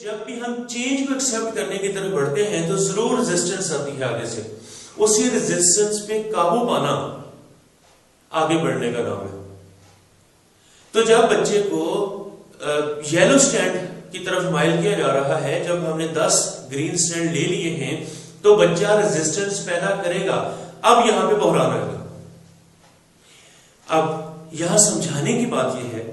جب بھی ہم چینج کو ایکسپٹ کرنے کی طرف بڑھتے ہیں تو ضرور ریزسٹنس آتی ہے آگے سے. اسی ریزسٹنس پہ قابو پانا آگے بڑھنے کا نام ہے. تو جب بچے کو یلو سٹینڈ کی طرف مائل کیا جا رہا ہے، جب ہم نے 10 گرین سٹینڈ لے لیے ہیں تو بچہ ریزسٹنس پیدا کرے گا. اب یہاں پہ بحران آئے گا. اب یہاں سمجھانے کی بات یہ ہے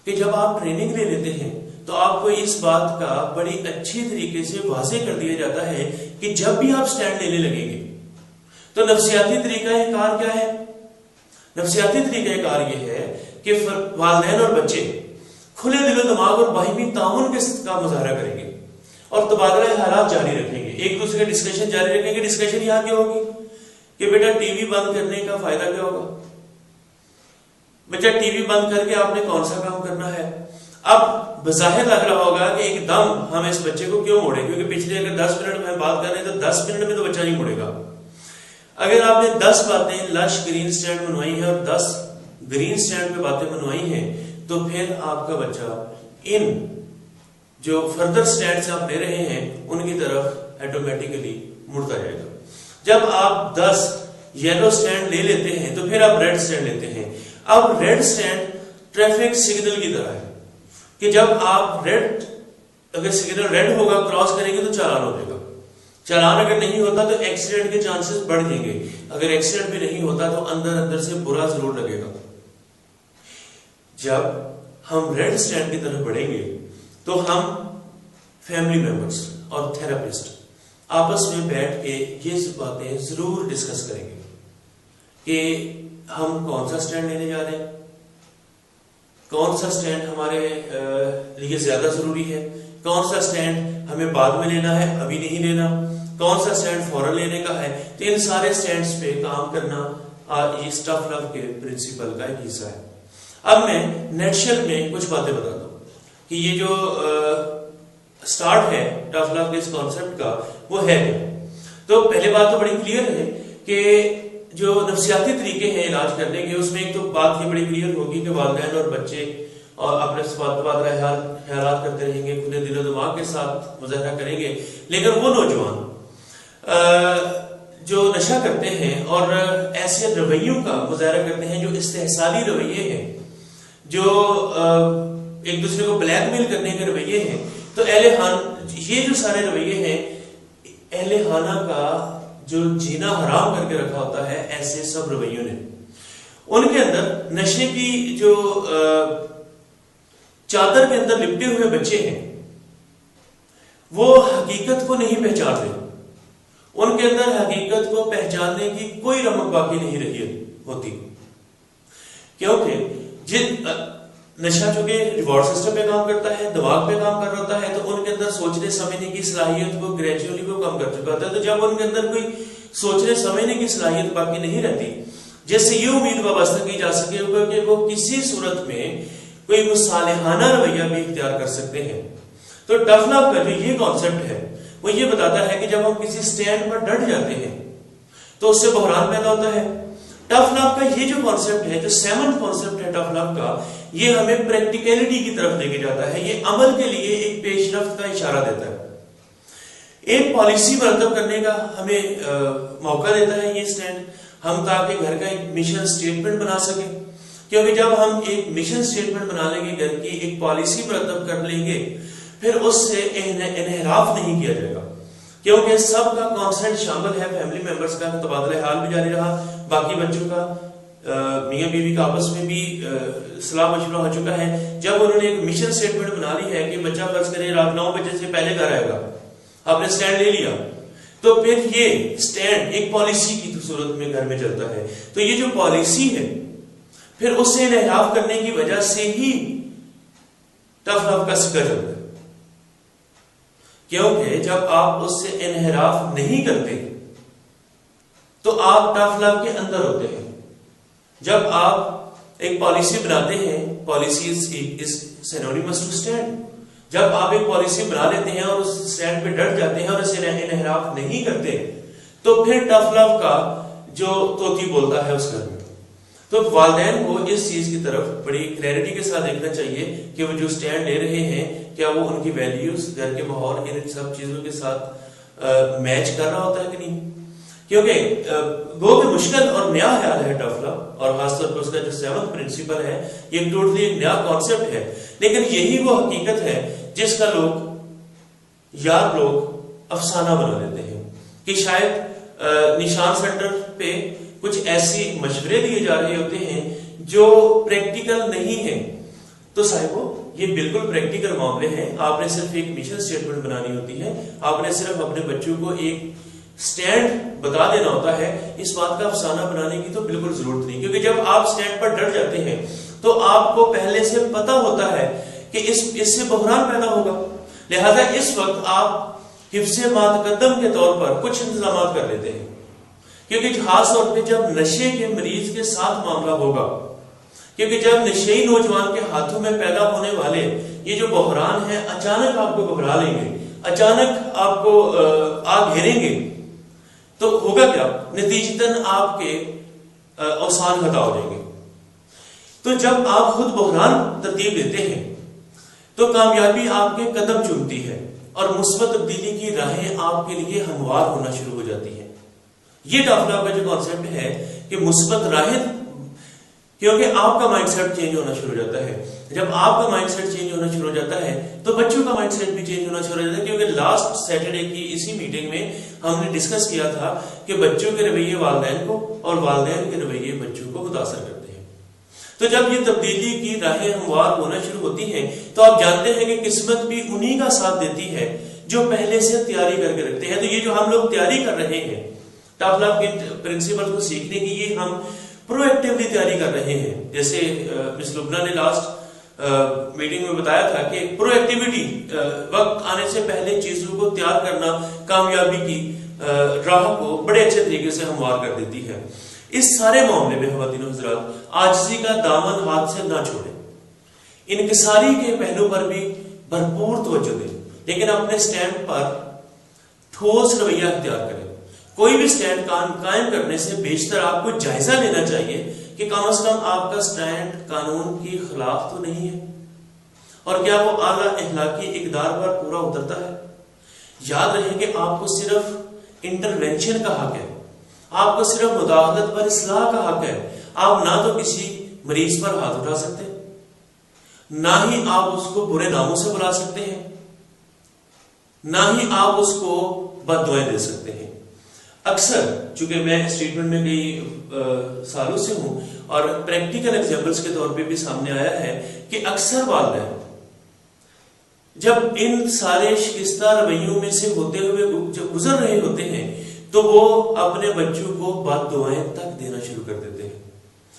کہ جب آپ ٹریننگ لے لیتے ہیں تو آپ کو اس بات کا بڑی اچھی طریقے سے واضح کر دیا جاتا ہے کہ جب بھی آپ سٹینڈ لینے لگیں گے تو نفسیاتی طریقہ کار کیا ہے. نفسیاتی طریقہ کار یہ ہے کہ والدین اور بچے کھلے دل و دماغ اور باہمی تعاون کے ساتھ کا مظاہرہ کریں گے اور تبادلہ حالات جاری رکھیں گے، ایک دوسرے کا ڈسکشن جاری رکھیں گے. ڈسکشن یہاں کیا ہوگی کہ بیٹا ٹی وی بند کرنے کا فائدہ کیا ہوگا، بچہ ٹی وی بند کر کے آپ نے کون سا کام کرنا ہے. اب بظاہر لگ رہا ہوگا کہ ایک دم ہم اس بچے کو کیوں موڑیں، کیونکہ پچھلے اگر 10 منٹ میں بات کر رہے ہیں تو 10 منٹ میں تو بچہ نہیں موڑے گا. اگر آپ نے 10 باتیں لش گرین سٹینڈ منوائی ہیں اور 10 گرین سٹینڈ پہ باتیں منوائی ہیں تو پھر آپ کا بچہ ان جو فردر سٹینڈ سے آپ لے رہے ہیں ان کی طرف ایٹومیٹیکلی مڑتا جائے گا. جب آپ 10 یلو سٹینڈ لے لیتے ہیں تو پھر آپ ریڈ سٹینڈ لیتے ہیں. اب ریڈ سٹینڈ ٹریفک سگنل کی طرح ہے کہ جب آپ اگر سگنل ریڈ ہوگا کراس کریں گے تو چالان ہو جائے گا. چالان اگر نہیں ہوتا تو ایکسیڈنٹ کے چانسز بڑھ جائیں گے. اگر ایکسیڈنٹ بھی نہیں ہوتا تو اندر سے برا ضرور لگے گا. جب ہم ریڈ سٹینڈ کی طرف بڑھیں گے تو ہم فیملی ممبرز اور تھراپسٹ آپس میں بیٹھ کے یہ باتیں ضرور ڈسکس کریں گے کہ ہم کون سا سٹینڈ لینے جا رہے ہیں، کون سا سٹینڈ ہمارے لیے زیادہ ضروری ہے، کون سا سٹینڈ ہمیں بعد میں لینا ہے ابھی نہیں لینا، کون سا سٹینڈ فوراً لینے کا ہے. تو ان سارے سٹینڈز پہ کام کرنا یہ ٹف لو کے پرنسپل کا ایک حصہ ہے. اب میں نیٹشل میں کچھ باتیں بتاتا ہوں کہ یہ جو سٹارٹ ہے ٹف لو کے اس کانسیپٹ کا وہ ہے کیا. تو پہلے بات تو بڑی کلیئر ہے کہ جو نفسیاتی طریقے ہیں علاج کرنے کے، اس میں ایک تو بات یہ بڑی کلیئر ہوگی کہ والدین اور بچے اور اپنے تبادلہ خیالات کرتے رہیں گے، کھلے دل و دماغ کے ساتھ مظاہرہ کریں گے. لیکن وہ نوجوان جو نشہ کرتے ہیں اور ایسے رویوں کا مظاہرہ کرتے ہیں جو استحصالی رویے ہیں، جو ایک دوسرے کو بلیک میل کرنے کے رویے ہیں، تو یہ جو سارے رویے ہیں اہل خانہ کا جو جینا حرام کر کے رکھا ہوتا ہے ایسے سب رویوں نے. ان کے اندر نشے کی جو چادر کے اندر لپٹے ہوئے بچے ہیں وہ حقیقت کو نہیں پہچانتے. ان کے اندر حقیقت کو پہچاننے کی کوئی رمق باقی نہیں رہی ہوتی، کیونکہ نشہ چونکہ ریوارڈ سسٹم پہ کام کرتا ہے، دماغ پہ کام کر رہا ہوتا ہے، تو ان کے اندر سوچنے سمجھنے کی صلاحیت کو گریجولی کو کم کر چکا ہوتا ہے. تو جب ان کے اندر کوئی سوچنے سمجھنے کی صلاحیت باقی نہیں رہتی، جس سے یہ امید وابستہ کی جا سکے کہ وہ کسی صورت میں کوئی مصالحانہ رویہ بھی اختیار کر سکتے ہیں. تو ٹف لو کا جو یہ کانسیپٹ ہے وہ یہ بتاتا ہے کہ جب ہم کسی سٹینڈ پر ڈٹ جاتے ہیں تو اس سے بحران پیدا ہوتا ہے. ٹف لو کا یہ جو کانسیپٹ ہے، جو 7th کانسیپٹ ہے ٹف لو کا، یہ ہمیں پریکٹیکلٹی کی طرف لے کے جاتا ہے. یہ عمل کے لیے ایک پیش رفت کا اشارہ دیتا ہے، ایک پالیسی مرتب کرنے کا ہمیں موقع دیتا ہے یہ سٹینڈ، ہم تاکہ گھر کا ایک مشن سٹیٹمنٹ بنا سکیں. کیونکہ جب ہم ایک مشن سٹیٹمنٹ بنا لیں گے، گھر کی ایک پالیسی مرتب کر لیں گے، پھر اس سے انحراف نہیں کیا جائے گا، کیونکہ سب کا کانسنٹ شامل ہے، فیملی ممبرز کا تبادلہ حال بھی جاری رہا، باقی بچوں کا میاں بیوی کا آپس میں بھی صلاح مشورہ ہو چکا ہے. جب انہوں نے ایک مشن سٹیٹمنٹ بنا لی ہے کہ بچہ فرض کرے رات 9 بجے سے پہلے گھر آئے گا، آپ نے سٹینڈ لے لیا، تو پھر یہ سٹینڈ ایک پالیسی کی صورت میں گھر میں چلتا ہے. تو یہ جو پالیسی ہے پھر اس سے انحراف کرنے کی وجہ سے ہی ٹف لو کا سکہ چلتا ہے، کیونکہ جب آپ اس سے انحراف نہیں کرتے تو آپ ٹف لو کے اندر ہوتے ہیں. جب آپ ایک پالیسی بناتے ہیں، policy is synonymous to stand. جب آپ ایک پالیسی بنا لیتے ہیں اور اس سٹینڈ پہ ڈٹ جاتے ہیں اور اسے انحراف نہیں کرتے تو پھر ٹف لو کا جو طوطی بولتا ہے اس گھر میں. تو والدین کو اس چیز کی طرف بڑی کلیئرٹی کے ساتھ دیکھنا چاہیے کہ وہ جو سٹینڈ لے رہے ہیں کیا وہ ان کی ویلیوز، گھر کے ماحول، ان سب چیزوں کے ساتھ میچ کر رہا ہوتا ہے کہ نہیں. کیونکہ گو کہ مشکل اور نیا خیال ہے ٹفلا، اور خاص طور پر اس کا جو 7th پرنسپل ہے یہ ٹوٹلی ایک نیا کانسیپٹ ہے، لیکن یہی وہ حقیقت ہے جس کا لوگ افسانہ بنا دیتے ہیں کہ شاید نشان سینٹر پہ کچھ ایسی مشورے دیے جا رہے ہوتے ہیں جو پریکٹیکل نہیں ہیں. تو صاحبوں یہ بالکل پریکٹیکل معاملے ہیں. آپ نے صرف ایک مشن سٹیٹمنٹ بنانی ہوتی ہے، آپ نے صرف اپنے بچوں کو ایک سٹینڈ بتا دینا ہوتا ہے. اس بات کا افسانہ بنانے کی تو بالکل ضرورت نہیں، کیونکہ جب آپ سٹینڈ پر ڈٹ جاتے ہیں تو آپ کو پہلے سے پتا ہوتا ہے کہ اس سے بحران پیدا ہوگا. لہذا اس وقت آپ حفظ متقدم کے طور پر کچھ انتظامات کر لیتے ہیں، کیونکہ خاص طور پہ جب نشے کے مریض کے ساتھ معاملہ ہوگا، کیونکہ جب نشئی نوجوان کے ہاتھوں میں پیدا ہونے والے یہ جو بحران ہیں اچانک آپ کو گھبرا لیں گے، اچانک آپ کو آ گھیریں گے، تو ہوگا کیا؟ نتیجتاً آپ کے اوسان خطا ہو جائیں گے. تو جب آپ خود بحران ترتیب دیتے ہیں تو کامیابی آپ کے قدم چومتی ہے اور مثبت تبدیلی کی راہیں آپ کے لیے ہموار ہونا شروع ہو جاتی ہیں. یہ ٹفلا کا جو کانسیپٹ ہے کہ مثبت راہیں، کیونکہ آپ کا مائنڈ سیٹ چینج ہونا شروع ہو جاتا ہے. جب آپ کا مائنڈ سیٹ چینج ہونا شروع ہو جاتا ہے تو بچوں کا مائنڈ سیٹ بھی چینج ہونا شروع ہو جاتا ہے. کیونکہ لاسٹ سیٹرڈے کی اسی میٹنگ میں ہم نے ڈسکس کیا تھا کہ بچوں کے رویے والدین کو اور والدین کے رویے بچوں کو متاثر کرتے ہیں. تو جب یہ تبدیلی کی راہیں ہموار ہونا شروع ہوتی ہیں تو آپ جانتے ہیں کہ قسمت بھی انہی کا ساتھ دیتی ہے جو پہلے سے تیاری کر کے رکھتے ہیں. تو یہ جو ہم لوگ تیاری کر رہے ہیں ٹفلا کے پرنسپل کو سیکھنے کی، یہ ہم پرو ایکٹیولی تیاری کر رہے ہیں. جیسے مس لبنہ نے لاسٹ میٹنگ میں بتایا تھا کہ پرو ایکٹیویٹی وقت آنے سے پہلے چیزوں کو تیار کرنا کامیابی کی راہ کو بڑے اچھے طریقے سے ہموار کر دیتی ہے. اس سارے معاملے میں خواتین و حضرات عاجزی کا دامن ہاتھ سے نہ چھوڑیں، انکساری کے پہلو پر بھی بھرپور توجہ دیں، لیکن اپنے سٹینڈ پر ٹھوس رویہ اختیار کریں. کوئی بھی سٹینڈ قائم کرنے سے بیشتر آپ کو جائزہ لینا چاہیے کہ کم از کم آپ کا سٹینڈ قانون کی خلاف تو نہیں ہے، اور کیا وہ اعلیٰ اخلاقی اقدار پر پورا اترتا ہے. یاد رہے کہ آپ کو صرف انٹرونشن کا حق ہے، آپ کو صرف مداخلت پر اصلاح کا حق ہے. آپ نہ تو کسی مریض پر ہاتھ اٹھا سکتے، نہ ہی آپ اس کو برے ناموں سے بلا سکتے ہیں، نہ ہی آپ اس کو بد دعائیں دے سکتے ہیں. اکثر چونکہ میں اس ٹریٹمنٹ میں کئی سالوں سے ہوں اور پریکٹیکل ایگزامپلس کے طور پہ بھی سامنے آیا ہے کہ اکثر والدین جب ان سارے شکستہ رویوں میں سے ہوتے ہوئے جب گزر رہے ہوتے ہیں تو وہ اپنے بچوں کو بد دعائیں تک دینا شروع کر دیتے ہیں.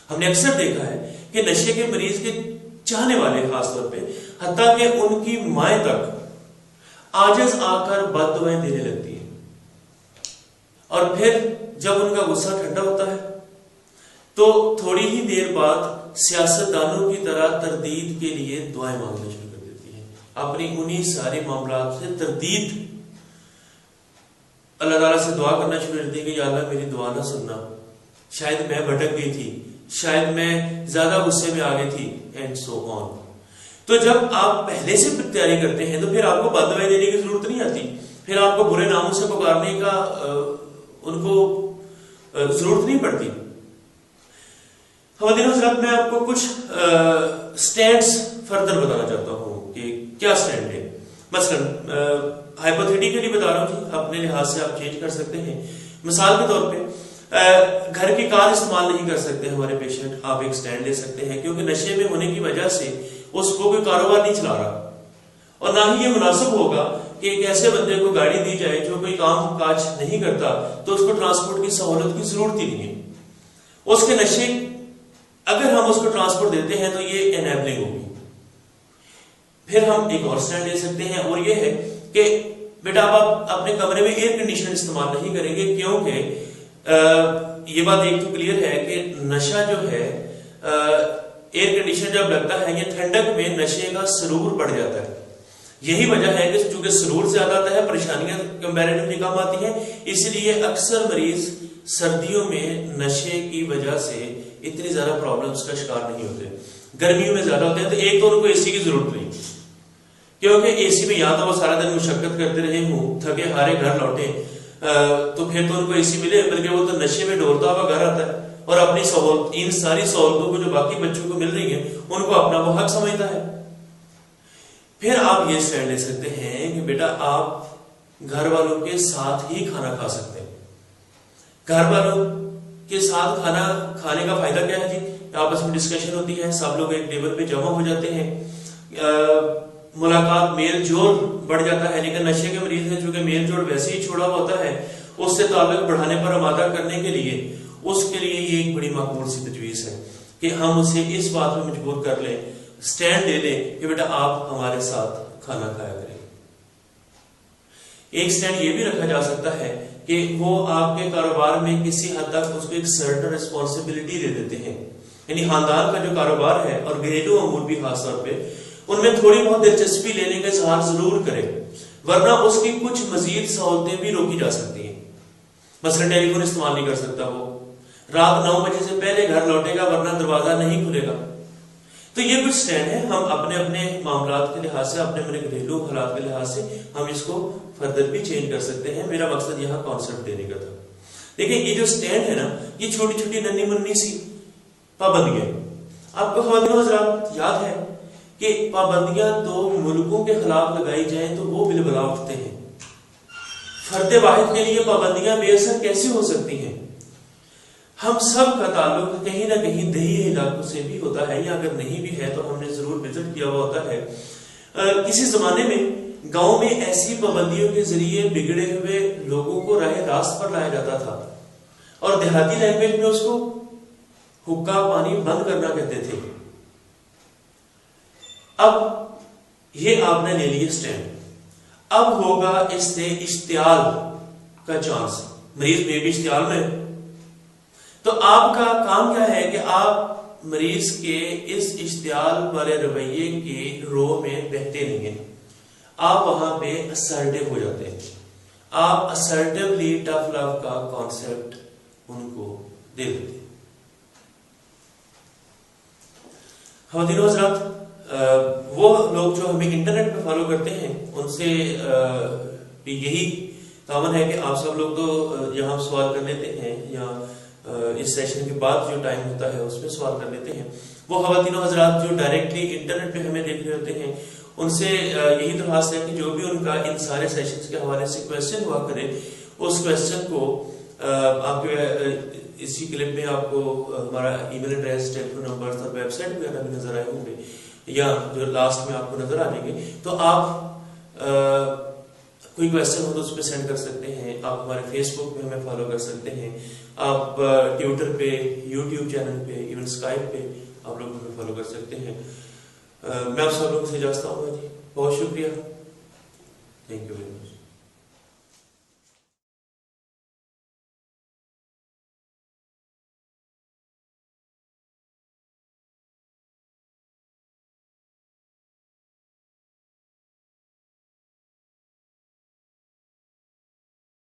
ہم نے اکثر دیکھا ہے کہ نشے کے مریض کے چاہنے والے خاص طور پہ حتیٰ کہ ان کی مائیں تک عاجز آ کر بد دعائیں دینے لگتی ہیں، اور پھر جب ان کا غصہ ٹھنڈا ہوتا ہے تو تھوڑی ہی دیر بعد سیاستدانوں کی طرح تردید کے لیے دعائیں مانگنا شروع کر دیتی ہیں. اپنی انہی سارے معاملات سے تردید اللہ تعالیٰ سے دعا کرنا شروع کر دی کہ یا اللہ میری دعا نہ سننا، شاید میں بھٹک گئی تھی، شاید میں زیادہ غصے میں آ گئی تھی اینڈ سو آن. تو جب آپ پہلے سے تیاری کرتے ہیں تو پھر آپ کو بد دعائیں دینے کی ضرورت نہیں آتی، پھر آپ کو برے ناموں سے پکارنے کا ان کو ضرورت نہیں پڑتی. خواتین حضرات میں آپ کو کچھ سٹینڈز فردر بتانا چاہتا ہوں کہ کیا سٹینڈ ہے. مثلا ہائپوتھیٹیکلی بتا رہا ہوں، اپنے لحاظ سے آپ چینج کر سکتے ہیں. مثال کے طور پہ گھر کی کار استعمال نہیں کر سکتے ہمارے پیشنٹ، آپ ایک سٹینڈ لے سکتے ہیں کیونکہ نشے میں ہونے کی وجہ سے اس کو کوئی کاروبار نہیں چلا رہا، اور نہ ہی یہ مناسب ہوگا کہ ایک ایسے بندے کو گاڑی دی جائے جو کوئی کام کاج نہیں کرتا تو اس کو ٹرانسپورٹ کی سہولت کی ضرورت ہی نہیں ہے. اس کے نشے اگر ہم اس کو ٹرانسپورٹ دیتے ہیں تو یہ انیبلنگ ہوگی. پھر ہم ایک اور سٹینڈ لے سکتے ہیں، اور یہ ہے کہ بیٹا آپ اپنے کمرے میں ایئر کنڈیشن استعمال نہیں کریں گے، کیونکہ یہ بات ایک تو کلیئر ہے کہ نشہ جو ہے ایئر کنڈیشن جب لگتا ہے یہ ٹھنڈک میں نشے کا سرور بڑھ جاتا ہے. یہی وجہ ہے کہ چونکہ سرور زیادہ آتا ہے پریشانیاں کمپیریٹیولی کم آتی ہیں، اس لیے اکثر مریض سردیوں میں نشے کی وجہ سے اتنی زیادہ پرابلمس کا شکار نہیں ہوتے. گرمیوں میں زیادہ ہوتے ہیں تو ایک تو ان کو اے سی کی ضرورت نہیں، کیونکہ اے سی میں یا تو وہ سارا دن مشقت کرتے رہے ہوں، تھکے ہارے گھر لوٹے، تو پھر تو ان کو اے سی ملے، بلکہ وہ تو نشے میں ڈورتا ہوا گھر آتا ہے اور اپنی سہولت، ان ساری سہولتوں کو جو باقی بچوں کو مل رہی ہیں ان کو اپنا وہ حق سمجھتا ہے. پھر آپ یہ سٹینڈ لے سکتے ہیں کہ بیٹا آپ گھر والوں کے ساتھ ہی کھانا کھا سکتے ہیں. گھر والوں کے ساتھ کھانا کھانے کا فائدہ کیا ہے جی؟ آپس میں ڈسکشن ہوتی ہے، سب لوگ ایک ٹیبل پہ جمع ہو جاتے ہیں، ملاقات، میل جول بڑھ جاتا ہے. لیکن نشے کے مریض ہیں چونکہ میل جول ویسے ہی چھوڑا ہوتا ہے، اس سے تعلق بڑھانے پر آمادہ کرنے کے لیے اس کے لیے یہ ایک بڑی مقبول سی تجویز ہے کہ ہم اسے اس بات میں مجبور کر لیں، سٹینڈ لے لیں کہ بیٹا آپ ہمارے ساتھ کھانا کھایا کریں. ایک سٹینڈ یہ بھی رکھا جا سکتا ہے کہ وہ آپ کے کاروبار میں کسی حد تک اس کو ایک سرٹن ریسپانسبلٹی دے دیتے ہیں، یعنی خاندان کا جو کاروبار ہے اور گھریلو امور بھی خاص طور پہ ان میں تھوڑی بہت دلچسپی لینے کا اظہار ضرور کرے، ورنہ اس کی کچھ مزید سہولتیں بھی روکی جا سکتی ہیں. مثلا ٹیلی فون استعمال نہیں کر سکتا، وہ رات 9 بجے سے پہلے گھر لوٹے گا ورنہ دروازہ نہیں کھلے گا. تو یہ کچھ سٹینڈ ہے، ہم اپنے اپنے معاملات کے لحاظ سے، اپنے اپنے گھریلو حالات کے لحاظ سے ہم اس کو فردر بھی چینج کر سکتے ہیں. میرا مقصد یہاں کانسیپٹ دینے کا تھا. دیکھیں یہ جو سٹینڈ ہے نا، یہ چھوٹی چھوٹی ننھی منی سی پابندیاں. آپ کو خواتین حضرات یاد ہے کہ پابندیاں تو ملکوں کے خلاف لگائی جائیں تو وہ بالبلا اٹھتے ہیں. فرد واحد کے لیے پابندیاں بے اثر کیسے ہو سکتی ہیں؟ ہم سب کا تعلق کہیں نہ کہیں دیہی علاقوں سے بھی ہوتا ہے، یا اگر نہیں بھی ہے تو ہم نے ضرور وزٹ کیا ہوا ہوتا ہے. کسی زمانے میں گاؤں میں ایسی پابندیوں کے ذریعے بگڑے ہوئے لوگوں کو راہ راست پر لایا جاتا تھا، اور دیہاتی لینگویج میں اس کو حقہ پانی بند کرنا کہتے تھے. اب یہ آپ نے لے لیے سٹینڈ، اب ہوگا اس سے اشتعال کا چانس. مریض میں بھی اشتعال میں، تو آپ کا کام کیا ہے کہ آپ مریض کے اس اشتعال والے رویے کی رو میں بہتے نہیں ہیں، آپ وہاں پہ اسرٹیو ہو جاتے ہیں. آپ اسرٹیولی ٹف لو کا کانسیپٹ ان کو دے دیتے ہیں. خواتین و حضرات، وہ لوگ جو ہمیں انٹرنیٹ پہ فالو کرتے ہیں ان سے بھی یہی تعاون ہے کہ آپ سب لوگ تو یہاں سوال کر لیتے ہیں، یا اس سیشن کے بعد جو ٹائم ہوتا ہے اس میں سوال کر لیتے ہیں. وہ خواتین و حضرات جو ڈائریکٹلی انٹرنیٹ پہ ہمیں دیکھ رہے ہوتے ہیں ان سے یہی درخواست ہے کہ جو بھی ان کا ان سارے سیشنز کے حوالے سے کویسچن ہوا کرے، اس کویسچن کو آپ کے اسی کلپ میں آپ کو ہمارا ای میل ایڈریس، ٹیلی فون نمبر اور ویب سائٹ وغیرہ بھی نظر آئے ہوں گے، یا جو لاسٹ میں آپ کو نظر آ جائیں گے. تو آپ کوئی کویسچن ہو تو اس پہ سینڈ کر سکتے ہیں. آپ ہمارے فیس بک پہ ہمیں فالو کر سکتے ہیں، آپ ٹویٹر پہ، یوٹیوب چینل پہ، ایون اسکائپ پہ آپ لوگ ہمیں فالو کر سکتے ہیں. میں آپ سب لوگوں سے اجازت چاہوں گا جی. بہت شکریہ. Thank you very much.